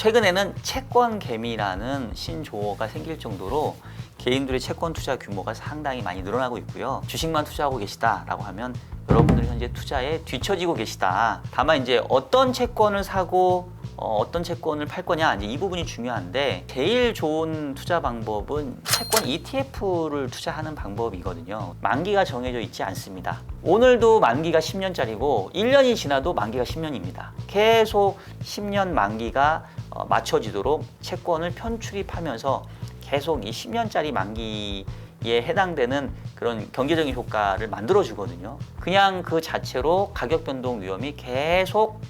최근에는 채권 개미라는 신조어가 생길 정도로 개인들의 채권 투자 규모가 상당히 많이 늘어나고 있고요. 주식만 투자하고 계시다라고 하면 여러분들 현재 투자에 뒤처지고 계시다. 다만 이제 어떤 채권을 사고 어떤 채권을 팔 거냐, 이제 이 부분이 중요한데, 제일 좋은 투자 방법은 채권 ETF를 투자하는 방법이거든요. 만기가 정해져 있지 않습니다. 오늘도 만기가 10년짜리고 1년이 지나도 만기가 10년입니다. 계속 10년 만기가 맞춰지도록 채권을 편출입하면서 계속 이 10년짜리 만기에 해당되는 그런 경제적인 효과를 만들어 주거든요. 그냥 그 자체로 가격 변동 위험이 계속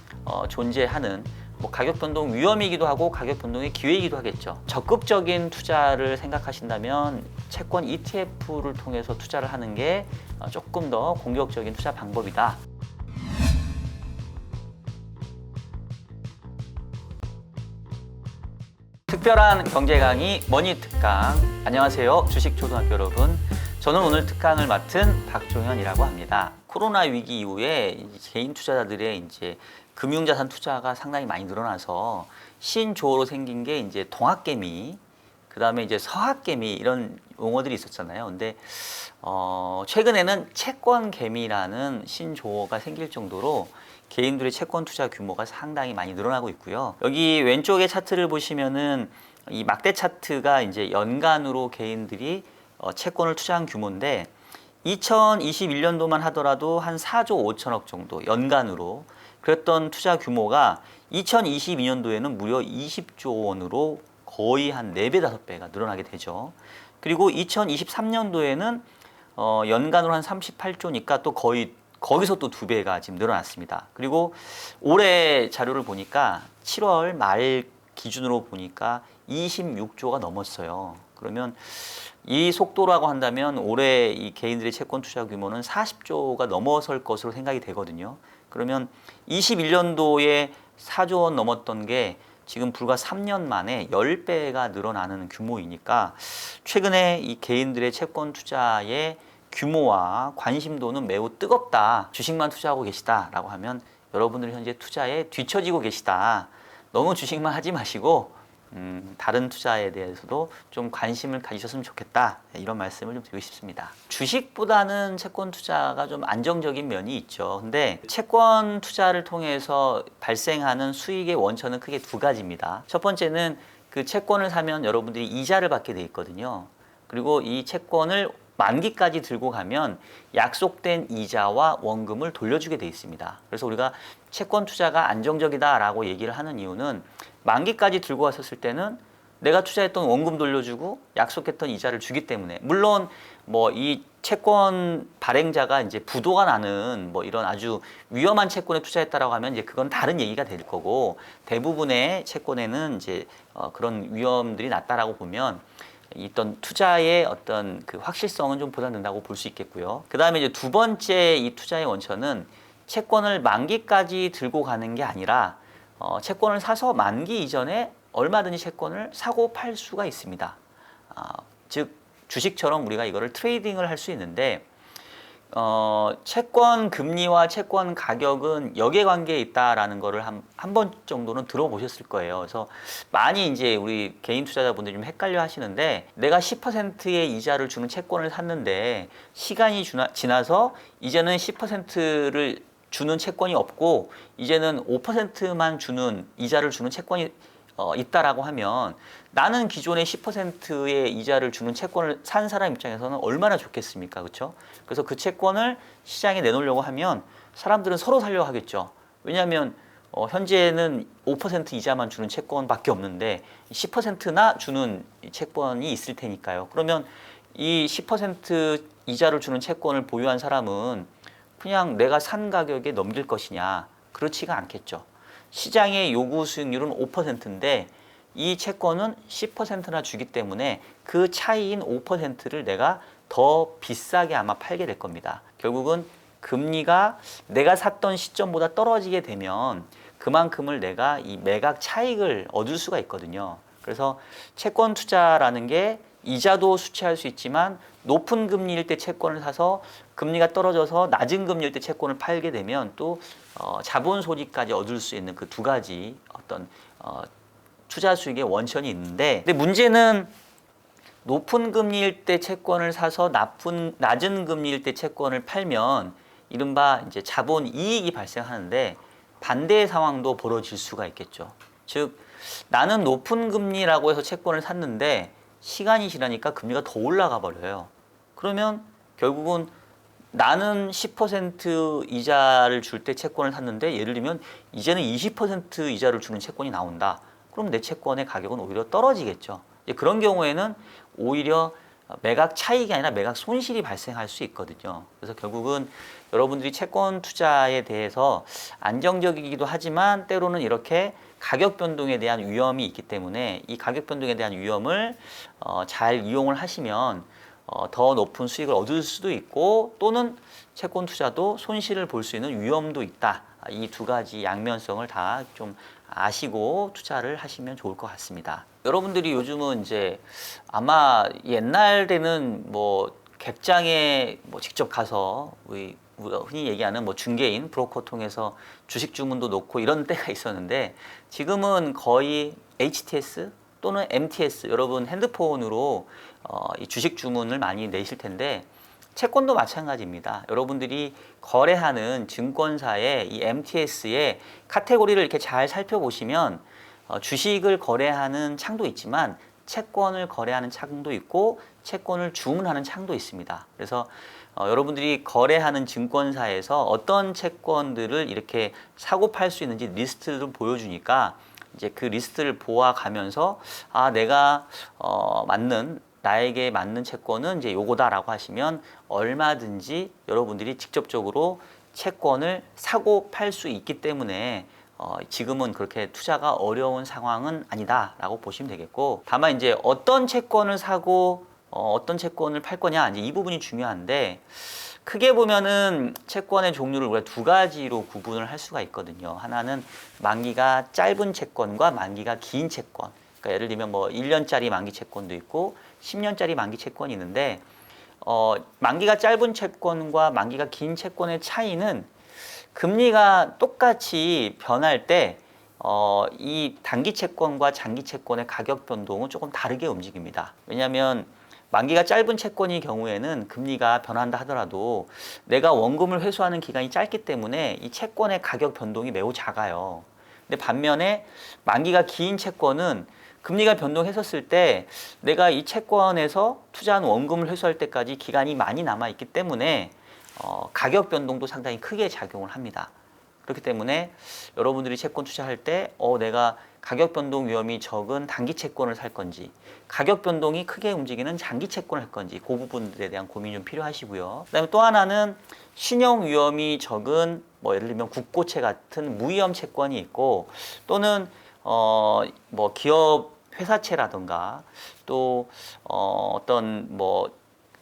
존재하는, 가격 변동 위험이기도 하고 가격 변동의 기회이기도 하겠죠. 적극적인 투자를 생각하신다면 채권 ETF를 통해서 투자를 하는 게 조금 더 공격적인 투자 방법이다. 특별한 경제 강의 머니 특강. 안녕하세요, 주식초등학교 여러분. 저는 오늘 특강을 맡은 박종현이라고 합니다. 코로나 위기 이후에 개인 투자자들의 이제 금융자산 투자가 상당히 많이 늘어나서 신조어로 생긴 게 이제 동학개미, 그 다음에 이제 서학개미, 이런 용어들이 있었잖아요. 근데 최근에는 채권개미라는 신조어가 생길 정도로 개인들의 채권 투자 규모가 상당히 많이 늘어나고 있고요. 여기 왼쪽의 차트를 보시면은 이 막대 차트가 이제 연간으로 개인들이 채권을 투자한 규모인데, 2021년도만 하더라도 한 4조 5천억 정도 연간으로 그랬던 투자 규모가 2022년도에는 무려 20조 원으로 거의 한 4배, 5배가 늘어나게 되죠. 그리고 2023년도에는 연간으로 한 38조니까 또 거의 거기서 또 2배가 지금 늘어났습니다. 그리고 올해 자료를 보니까 7월 말 기준으로 보니까 26조가 넘었어요. 그러면 이 속도라고 한다면 올해 이 개인들의 채권 투자 규모는 40조가 넘어설 것으로 생각이 되거든요. 그러면 21년도에 4조 원 넘었던 게 지금 불과 3년 만에 10배가 늘어나는 규모이니까 최근에 이 개인들의 채권 투자의 규모와 관심도는 매우 뜨겁다. 주식만 투자하고 계시다라고 하면 여러분들 현재 투자에 뒤처지고 계시다. 너무 주식만 하지 마시고 다른 투자에 대해서도 좀 관심을 가지셨으면 좋겠다, 이런 말씀을 좀 드리고 싶습니다. 주식보다는 채권 투자가 좀 안정적인 면이 있죠. 근데 채권 투자를 통해서 발생하는 수익의 원천은 크게 2가지입니다. 첫 번째는 그 채권을 사면 여러분들이 이자를 받게 돼 있거든요. 그리고 이 채권을 만기까지 들고 가면 약속된 이자와 원금을 돌려주게 돼 있습니다. 그래서 우리가 채권 투자가 안정적이다라고 얘기를 하는 이유는, 만기까지 들고 왔었을 때는 내가 투자했던 원금 돌려주고 약속했던 이자를 주기 때문에, 물론 뭐 이 채권 발행자가 이제 부도가 나는 뭐 이런 아주 위험한 채권에 투자했다라고 하면 이제 그건 다른 얘기가 될 거고, 대부분의 채권에는 이제 그런 위험들이 낮다라고 보면 있던 투자의 어떤 그 확실성은 좀 보장된다고 볼 수 있겠고요. 그 다음에 이제 2번째 이 투자의 원천은 채권을 만기까지 들고 가는 게 아니라 채권을 사서 만기 이전에 얼마든지 채권을 사고 팔 수가 있습니다. 즉 주식처럼 우리가 이거를 트레이딩을 할 수 있는데, 채권 금리와 채권 가격은 역액관계에 있다라는 거를 한 번 정도는 들어보셨을 거예요. 그래서 많이 이제 우리 개인 투자자분들이 좀 헷갈려 하시는데, 내가 10%의 이자를 주는 채권을 샀는데 시간이 지나서 이제는 10%를 주는 채권이 없고 이제는 5%만 주는 이자를 주는 채권이 있다라고 하면, 나는 기존에 10%의 이자를 주는 채권을 산 사람 입장에서는 얼마나 좋겠습니까? 그렇죠? 그래서 그 채권을 시장에 내놓으려고 하면 사람들은 서로 살려고 하겠죠. 왜냐하면 현재는 5% 이자만 주는 채권밖에 없는데 10%나 주는 채권이 있을 테니까요. 그러면 이 10% 이자를 주는 채권을 보유한 사람은 그냥 내가 산 가격에 넘길 것이냐? 그렇지가 않겠죠. 시장의 요구 수익률은 5%인데 이 채권은 10%나 주기 때문에 그 차이인 5%를 내가 더 비싸게 아마 팔게 될 겁니다. 결국은 금리가 내가 샀던 시점보다 떨어지게 되면 그만큼을 내가 이 매각 차익을 얻을 수가 있거든요. 그래서 채권 투자라는 게 이자도 수취할 수 있지만 높은 금리일 때 채권을 사서 금리가 떨어져서 낮은 금리일 때 채권을 팔게 되면 또 자본 소지까지 얻을 수 있는 그 2가지 어떤 투자 수익의 원천이 있는데, 근데 문제는 높은 금리일 때 채권을 사서 낮은 금리일 때 채권을 팔면 이른바 이제 자본 이익이 발생하는데 반대의 상황도 벌어질 수가 있겠죠. 즉 나는 높은 금리라고 해서 채권을 샀는데 시간이 지나니까 금리가 더 올라가 버려요. 그러면 결국은 나는 10% 이자를 줄 때 채권을 샀는데 예를 들면 이제는 20% 이자를 주는 채권이 나온다. 그럼 내 채권의 가격은 오히려 떨어지겠죠. 그런 경우에는 오히려 매각 차익이 아니라 매각 손실이 발생할 수 있거든요. 그래서 결국은 여러분들이 채권 투자에 대해서 안정적이기도 하지만 때로는 이렇게 가격 변동에 대한 위험이 있기 때문에 이 가격 변동에 대한 위험을 잘 이용을 하시면 더 높은 수익을 얻을 수도 있고 또는 채권 투자도 손실을 볼 수 있는 위험도 있다. 이 두 가지 양면성을 다 좀 아시고 투자를 하시면 좋을 것 같습니다. 여러분들이 요즘은 이제 아마 옛날에는 뭐 객장에 뭐 직접 가서 우리 흔히 얘기하는 뭐 중개인 브로커 통해서 주식 주문도 놓고 이런 때가 있었는데 지금은 거의 HTS 또는 MTS 여러분 핸드폰으로 이 주식 주문을 많이 내실 텐데 채권도 마찬가지입니다. 여러분들이 거래하는 증권사의 이 MTS의 카테고리를 이렇게 잘 살펴보시면 주식을 거래하는 창도 있지만 채권을 거래하는 창도 있고 채권을 주문하는 창도 있습니다. 그래서 여러분들이 거래하는 증권사에서 어떤 채권들을 이렇게 사고 팔 수 있는지 리스트를 보여주니까 이제 그 리스트를 보아가면서 내가 나에게 맞는 채권은 이제 요거다라고 하시면 얼마든지 여러분들이 직접적으로 채권을 사고 팔 수 있기 때문에 지금은 그렇게 투자가 어려운 상황은 아니다라고 보시면 되겠고 다만 이제 어떤 채권을 사고 어떤 채권을 팔 거냐 이제 이 부분이 중요한데 크게 보면은 채권의 종류를 우리가 두 가지로 구분을 할 수가 있거든요. 하나는 만기가 짧은 채권과 만기가 긴 채권. 그러니까 예를 들면 뭐 1년짜리 만기 채권도 있고 10년짜리 만기 채권이 있는데 만기가 짧은 채권과 만기가 긴 채권의 차이는 금리가 똑같이 변할 때 이 단기 채권과 장기 채권의 가격 변동은 조금 다르게 움직입니다. 왜냐하면 만기가 짧은 채권의 경우에는 금리가 변한다 하더라도 내가 원금을 회수하는 기간이 짧기 때문에 이 채권의 가격 변동이 매우 작아요. 근데 반면에 만기가 긴 채권은 금리가 변동했었을 때 내가 이 채권에서 투자한 원금을 회수할 때까지 기간이 많이 남아 있기 때문에 가격 변동도 상당히 크게 작용을 합니다. 그렇기 때문에 여러분들이 채권 투자할 때 내가 가격 변동 위험이 적은 단기 채권을 살 건지 가격 변동이 크게 움직이는 장기 채권을 할 건지 그 부분들에 대한 고민이 좀 필요하시고요. 그다음에 또 하나는 신용 위험이 적은 뭐 예를 들면 국고채 같은 무위험 채권이 있고 또는 뭐 기업 회사채라든가 또 어떤 뭐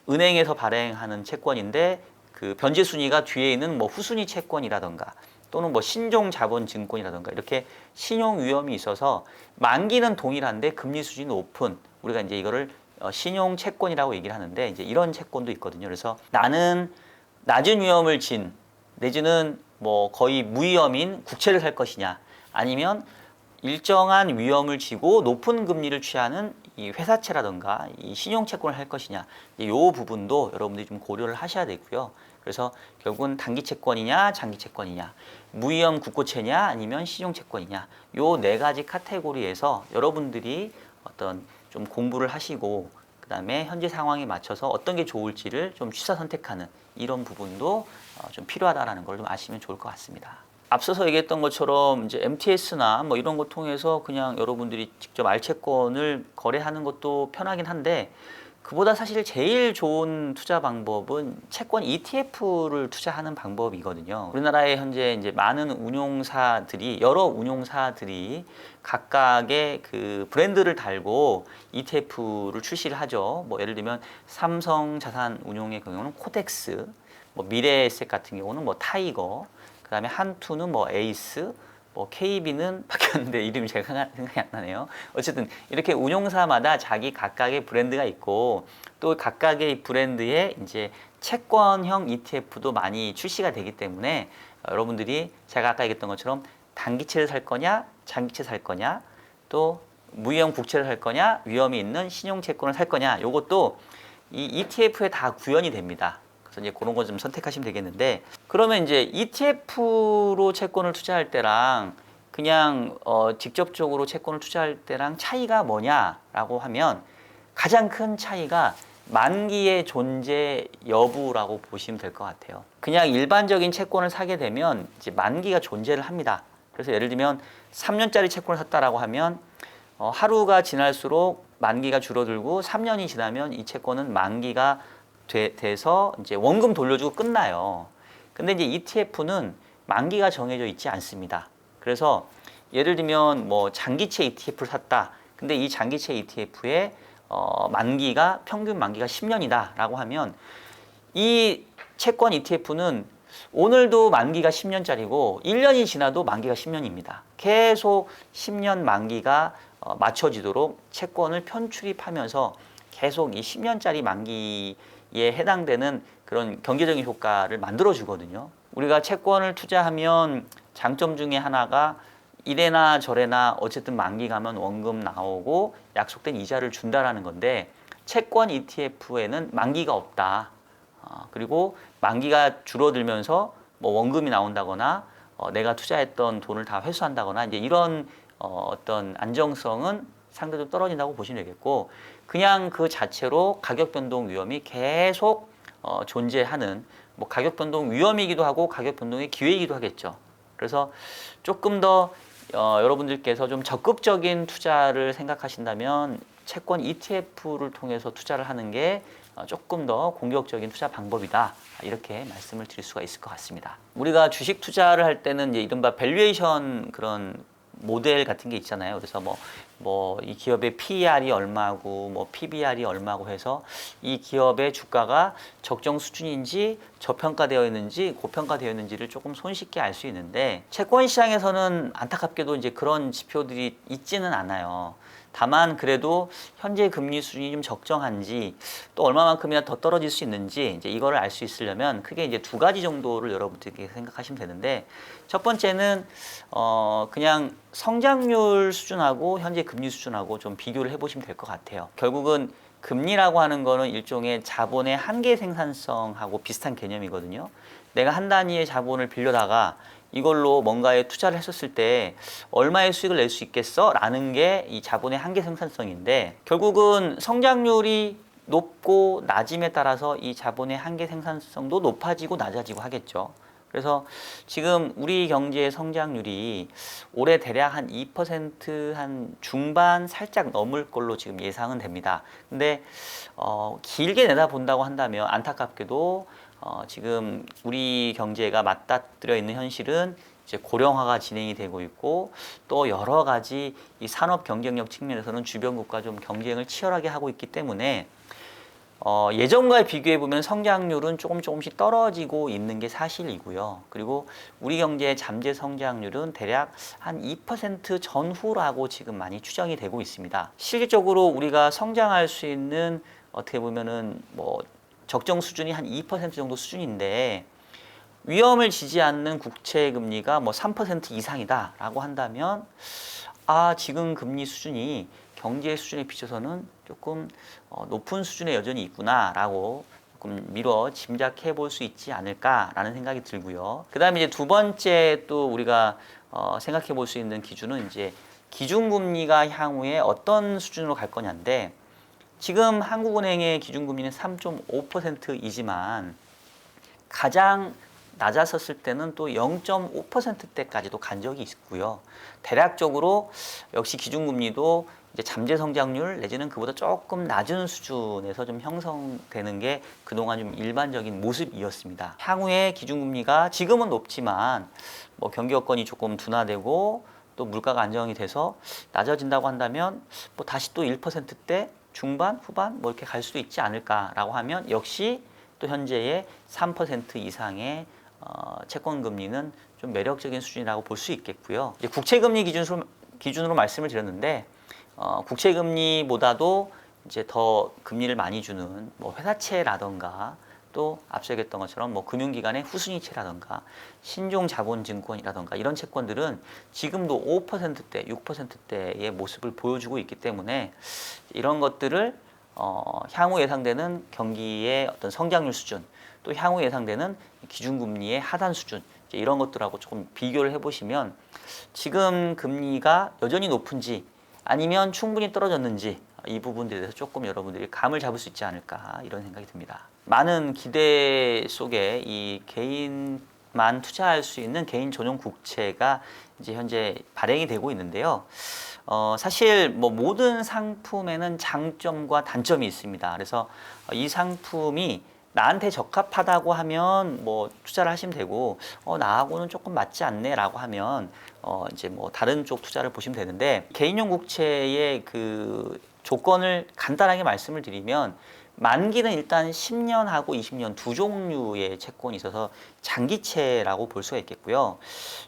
은행에서 발행하는 채권인데 그 변제 순위가 뒤에 있는 뭐 후순위 채권이라든가 또는 뭐 신종 자본증권이라든가 이렇게 신용 위험이 있어서 만기는 동일한데 금리 수준이 높은 우리가 이제 이거를 신용 채권이라고 얘기를 하는데 이제 이런 채권도 있거든요. 그래서 나는 낮은 위험을 진 내지는 뭐 거의 무위험인 국채를 살 것이냐 아니면 일정한 위험을 지고 높은 금리를 취하는 이 회사채라든가 이 신용채권을 할 것이냐 이 부분도 여러분들이 좀 고려를 하셔야 되고요. 그래서 결국은 단기 채권이냐 장기 채권이냐 무위험 국고채냐 아니면 신용채권이냐 요 네 가지 카테고리에서 여러분들이 어떤 좀 공부를 하시고 그 다음에 현재 상황에 맞춰서 어떤 게 좋을지를 좀 취사 선택하는 이런 부분도 좀 필요하다라는 걸 좀 아시면 좋을 것 같습니다. 앞서서 얘기했던 것처럼 이제 MTS나 뭐 이런 거 통해서 그냥 여러분들이 직접 알채권을 거래하는 것도 편하긴 한데 그보다 사실 제일 좋은 투자 방법은 채권 ETF를 투자하는 방법이거든요. 우리나라에 현재 이제 많은 여러 운용사들이 각각의 그 브랜드를 달고 ETF를 출시를 하죠. 뭐 예를 들면 삼성자산운용의 경우는 코덱스, 뭐 미래에셋 같은 경우는 뭐 타이거, 그다음에 한투는 뭐 에이스, 뭐 KB는 바뀌었는데 이름이 제가 생각이 안 나네요. 어쨌든 이렇게 운용사마다 자기 각각의 브랜드가 있고 또 각각의 브랜드의 이제 채권형 ETF도 많이 출시가 되기 때문에 여러분들이 제가 아까 얘기했던 것처럼 단기채를 살 거냐, 장기채 살 거냐, 또 무위험 국채를 살 거냐, 위험이 있는 신용채권을 살 거냐, 요것도 이 ETF에 다 구현이 됩니다. 그래서 이제 그런 거 좀 선택하시면 되겠는데, 그러면 이제 ETF로 채권을 투자할 때랑 그냥 직접적으로 채권을 투자할 때랑 차이가 뭐냐라고 하면 가장 큰 차이가 만기의 존재 여부라고 보시면 될 것 같아요. 그냥 일반적인 채권을 사게 되면 이제 만기가 존재를 합니다. 그래서 예를 들면 3년짜리 채권을 샀다라고 하면 하루가 지날수록 만기가 줄어들고 3년이 지나면 이 채권은 만기가 돼서 이제 원금 돌려주고 끝나요. 근데 이제 ETF는 만기가 정해져 있지 않습니다. 그래서 예를 들면 뭐 장기채 ETF를 샀다. 근데 이 장기채 ETF의 만기가 평균 만기가 10년이다라고 하면 이 채권 ETF는 오늘도 만기가 10년짜리고 1년이 지나도 만기가 10년입니다. 계속 10년 만기가 맞춰지도록 채권을 편출입하면서 계속 이 10년짜리 만기에 해당되는 그런 경제적인 효과를 만들어 주거든요. 우리가 채권을 투자하면 장점 중에 하나가 이래나 저래나 어쨌든 만기 가면 원금 나오고 약속된 이자를 준다라는 건데, 채권 ETF에는 만기가 없다. 그리고 만기가 줄어들면서 뭐 원금이 나온다거나 내가 투자했던 돈을 다 회수한다거나 이제 이런 어떤 안정성은 상대적으로 떨어진다고 보시면 되겠고, 그냥 그 자체로 가격 변동 위험이 계속 존재하는, 뭐 가격 변동 위험이기도 하고 가격 변동의 기회이기도 하겠죠. 그래서 조금 더 여러분들께서 좀 적극적인 투자를 생각하신다면 채권 ETF를 통해서 투자를 하는 게 조금 더 공격적인 투자 방법이다, 이렇게 말씀을 드릴 수가 있을 것 같습니다. 우리가 주식 투자를 할 때는 이제 이른바 밸류에이션 그런 모델 같은 게 있잖아요. 그래서 뭐 이 기업의 PER이 얼마고 뭐 PBR이 얼마고 해서 이 기업의 주가가 적정 수준인지 저평가되어 있는지 고평가되어 있는지를 조금 손쉽게 알 수 있는데, 채권 시장에서는 안타깝게도 이제 그런 지표들이 있지는 않아요. 다만 그래도 현재 금리 수준이 좀 적정한지 또 얼마만큼이나 더 떨어질 수 있는지 이제 이거를 알 수 있으려면 크게 이제 두 가지 정도를 여러분들께 생각하시면 되는데, 첫 번째는 그냥 성장률 수준하고 현재 금리 수준하고 좀 비교를 해보시면 될 것 같아요. 결국은 금리라고 하는 거는 일종의 자본의 한계 생산성하고 비슷한 개념이거든요. 내가 한 단위의 자본을 빌려다가 이걸로 뭔가에 투자를 했었을 때 얼마의 수익을 낼 수 있겠어? 라는 게 이 자본의 한계 생산성인데, 결국은 성장률이 높고 낮음에 따라서 이 자본의 한계 생산성도 높아지고 낮아지고 하겠죠. 그래서 지금 우리 경제의 성장률이 올해 대략 한 2% 한 중반 살짝 넘을 걸로 지금 예상은 됩니다. 근데 길게 내다본다고 한다면 안타깝게도 지금 우리 경제가 맞닥뜨려 있는 현실은 이제 고령화가 진행이 되고 있고, 또 여러 가지 이 산업 경쟁력 측면에서는 주변국과 좀 경쟁을 치열하게 하고 있기 때문에 예전과 비교해 보면 성장률은 조금씩 떨어지고 있는 게 사실이고요. 그리고 우리 경제의 잠재 성장률은 대략 한 2% 전후라고 지금 많이 추정이 되고 있습니다. 실질적으로 우리가 성장할 수 있는 어떻게 보면은 뭐 적정 수준이 한 2% 정도 수준인데, 위험을 지지 않는 국채 금리가 뭐 3% 이상이다라고 한다면 지금 금리 수준이 경제 수준에 비춰서는 조금 높은 수준에 여전히 있구나라고 조금 미뤄 짐작해 볼 수 있지 않을까라는 생각이 들고요. 그 다음에 이제 두 번째 또 우리가 생각해 볼 수 있는 기준은 이제 기준금리가 향후에 어떤 수준으로 갈 거냐인데, 지금 한국은행의 기준금리는 3.5%이지만 가장 낮았었을 때는 또 0.5%대까지도 간 적이 있고요. 대략적으로 역시 기준금리도 이제 잠재 성장률 내지는 그보다 조금 낮은 수준에서 좀 형성되는 게 그동안 좀 일반적인 모습이었습니다. 향후에 기준금리가 지금은 높지만 뭐 경기 여건이 조금 둔화되고 또 물가가 안정이 돼서 낮아진다고 한다면 뭐 다시 또 1%대 중반, 후반 뭐 이렇게 갈 수도 있지 않을까라고 하면, 역시 또 현재의 3% 이상의 채권 금리는 좀 매력적인 수준이라고 볼 수 있겠고요. 이제 국채 금리 기준으로 말씀을 드렸는데, 국채 금리보다도 이제 더 금리를 많이 주는 뭐 회사채라던가 또 앞서 얘기했던 것처럼 뭐 금융기관의 후순위채라던가 신종자본증권이라던가 이런 채권들은 지금도 5%대, 6%대의 모습을 보여주고 있기 때문에 이런 것들을 향후 예상되는 경기의 어떤 성장률 수준, 또 향후 예상되는 기준금리의 하단 수준, 이런 것들하고 조금 비교를 해보시면 지금 금리가 여전히 높은지 아니면 충분히 떨어졌는지 이 부분들에 대해서 조금 여러분들이 감을 잡을 수 있지 않을까 이런 생각이 듭니다. 많은 기대 속에 이 개인만 투자할 수 있는 개인 전용 국채가 이제 현재 발행이 되고 있는데요. 사실 뭐 모든 상품에는 장점과 단점이 있습니다. 그래서 이 상품이 나한테 적합하다고 하면 뭐 투자를 하시면 되고 나하고는 조금 맞지 않네라고 하면 이제 뭐 다른 쪽 투자를 보시면 되는데 개인용 국채의 그 조건을 간단하게 말씀을 드리면 만기는 일단 10년하고 20년 두 종류의 채권이 있어서 장기채라고 볼 수가 있겠고요.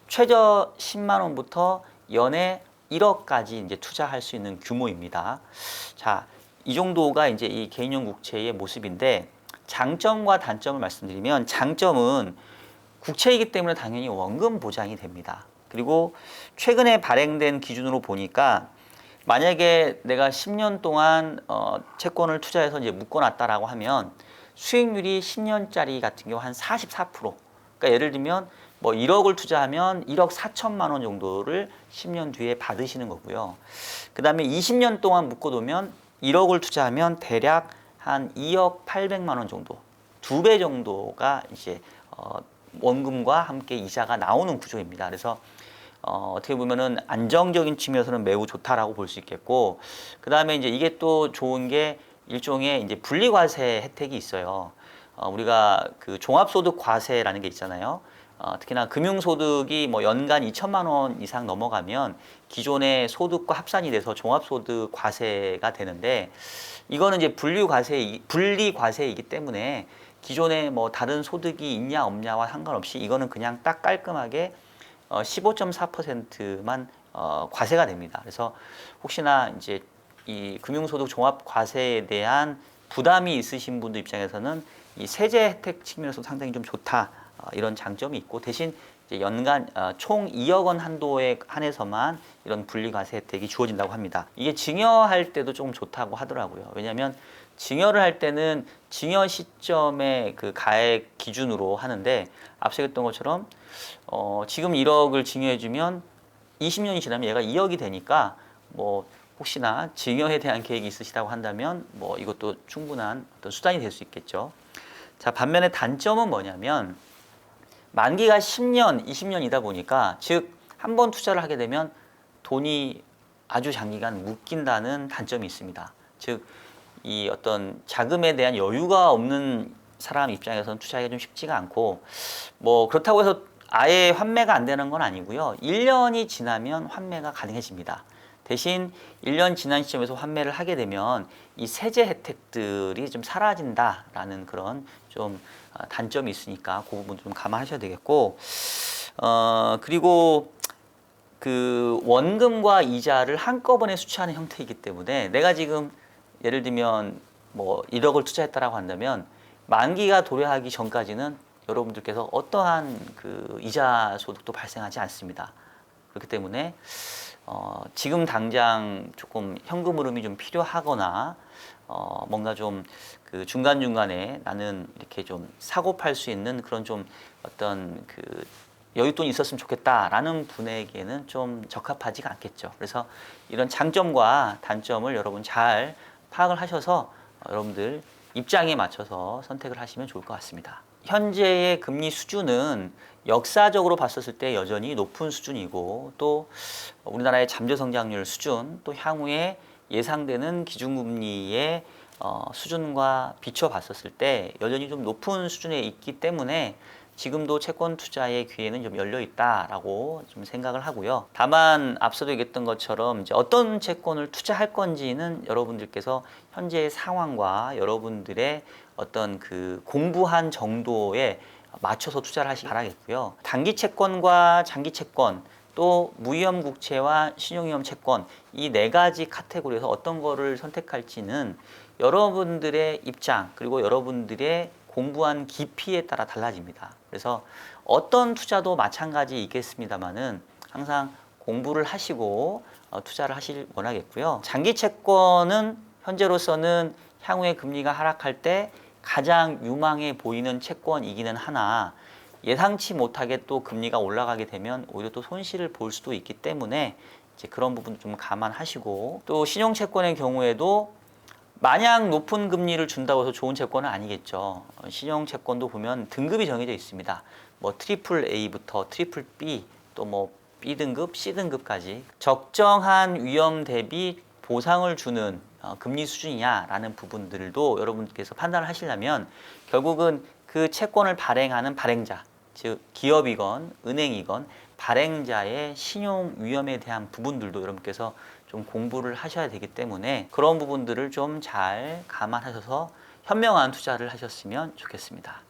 최저 10만 원부터 연에 1억까지 이제 투자할 수 있는 규모입니다. 자, 이 정도가 이제 이 개인용 국채의 모습인데 장점과 단점을 말씀드리면 장점은 국채이기 때문에 당연히 원금 보장이 됩니다. 그리고 최근에 발행된 기준으로 보니까 만약에 내가 10년 동안 채권을 투자해서 이제 묶어놨다라고 하면 수익률이 10년짜리 같은 경우 한 44%. 그러니까 예를 들면 뭐 1억을 투자하면 1억 4천만 원 정도를 10년 뒤에 받으시는 거고요. 그 다음에 20년 동안 묶어두면 1억을 투자하면 대략 한 2억 800만 원 정도, 2배 정도가 이제 원금과 함께 이자가 나오는 구조입니다. 그래서 어떻게 보면은 안정적인 측면에서는 매우 좋다라고 볼 수 있겠고, 그 다음에 이제 이게 또 좋은 게 일종의 이제 분리과세 혜택이 있어요. 우리가 그 종합소득 과세라는 게 있잖아요. 특히나 금융소득이 뭐 연간 2천만 원 이상 넘어가면 기존의 소득과 합산이 돼서 종합소득 과세가 되는데 이거는 이제 분리과세이기 때문에 기존에 뭐 다른 소득이 있냐 없냐와 상관없이 이거는 그냥 딱 깔끔하게 15.4%만 과세가 됩니다. 그래서 혹시나 이제 이 금융소득 종합과세에 대한 부담이 있으신 분들 입장에서는 이 세제 혜택 측면에서 상당히 좀 좋다. 이런 장점이 있고 대신 이제 연간 총 2억 원 한도에 한해서만 이런 분리과세 혜택이 주어진다고 합니다. 이게 증여할 때도 좀 좋다고 하더라고요. 왜냐하면 증여를 할 때는 증여 시점의 그 가액 기준으로 하는데 앞서 얘기했던 것처럼 지금 1억을 증여해주면 20년이 지나면 얘가 2억이 되니까 뭐 혹시나 증여에 대한 계획이 있으시다고 한다면 뭐 이것도 충분한 어떤 수단이 될 수 있겠죠. 자, 반면에 단점은 뭐냐면 만기가 10년, 20년이다 보니까 즉 한 번 투자를 하게 되면 돈이 아주 장기간 묶인다는 단점이 있습니다. 즉 이 어떤 자금에 대한 여유가 없는 사람 입장에서는 투자하기가 좀 쉽지가 않고 뭐 그렇다고 해서 아예 환매가 안 되는 건 아니고요. 1년이 지나면 환매가 가능해집니다. 대신 1년 지난 시점에서 환매를 하게 되면 이 세제 혜택들이 좀 사라진다라는 그런 좀 단점이 있으니까 그 부분 좀 감안하셔야 되겠고 그리고 그 원금과 이자를 한꺼번에 수취하는 형태이기 때문에 내가 지금 예를 들면 뭐 1억을 투자했다라고 한다면 만기가 도래하기 전까지는 여러분들께서 어떠한 그 이자 소득도 발생하지 않습니다. 그렇기 때문에 지금 당장 조금 현금 흐름이 좀 필요하거나 뭔가 좀 그 중간중간에 나는 이렇게 좀 사고 팔 수 있는 그런 좀 어떤 그 여윳돈이 있었으면 좋겠다라는 분에게는 좀 적합하지가 않겠죠. 그래서 이런 장점과 단점을 여러분 잘 파악을 하셔서 여러분들 입장에 맞춰서 선택을 하시면 좋을 것 같습니다. 현재의 금리 수준은 역사적으로 봤었을 때 여전히 높은 수준이고 또 우리나라의 잠재 성장률 수준 또 향후에 예상되는 기준금리의 수준과 비춰 봤었을 때 여전히 좀 높은 수준에 있기 때문에 지금도 채권 투자의 기회는 좀 열려 있다라고 좀 생각을 하고요. 다만 앞서도 얘기했던 것처럼 이제 어떤 채권을 투자할 건지는 여러분들께서 현재의 상황과 여러분들의 어떤 그 공부한 정도에 맞춰서 투자를 하시기 바라겠고요. 단기 채권과 장기 채권 또 무위험 국채와 신용위험 채권 이 네 가지 카테고리에서 어떤 거를 선택할지는 여러분들의 입장 그리고 여러분들의 공부한 깊이에 따라 달라집니다. 그래서 어떤 투자도 마찬가지이겠습니다만은 항상 공부를 하시고 투자를 하실 원하겠고요. 장기 채권은 현재로서는 향후에 금리가 하락할 때 가장 유망해 보이는 채권이기는 하나 예상치 못하게 또 금리가 올라가게 되면 오히려 또 손실을 볼 수도 있기 때문에 이제 그런 부분 좀 감안하시고, 또 신용채권의 경우에도 마냥 높은 금리를 준다고 해서 좋은 채권은 아니겠죠. 신용채권도 보면 등급이 정해져 있습니다. 뭐 트리플 A부터 트리플 B, 또 뭐 B등급, C등급까지 적정한 위험 대비 보상을 주는 금리 수준이냐라는 부분들도 여러분께서 판단을 하시려면 결국은 그 채권을 발행하는 발행자, 즉 기업이건 은행이건 발행자의 신용 위험에 대한 부분들도 여러분께서 좀 공부를 하셔야 되기 때문에 그런 부분들을 좀 잘 감안하셔서 현명한 투자를 하셨으면 좋겠습니다.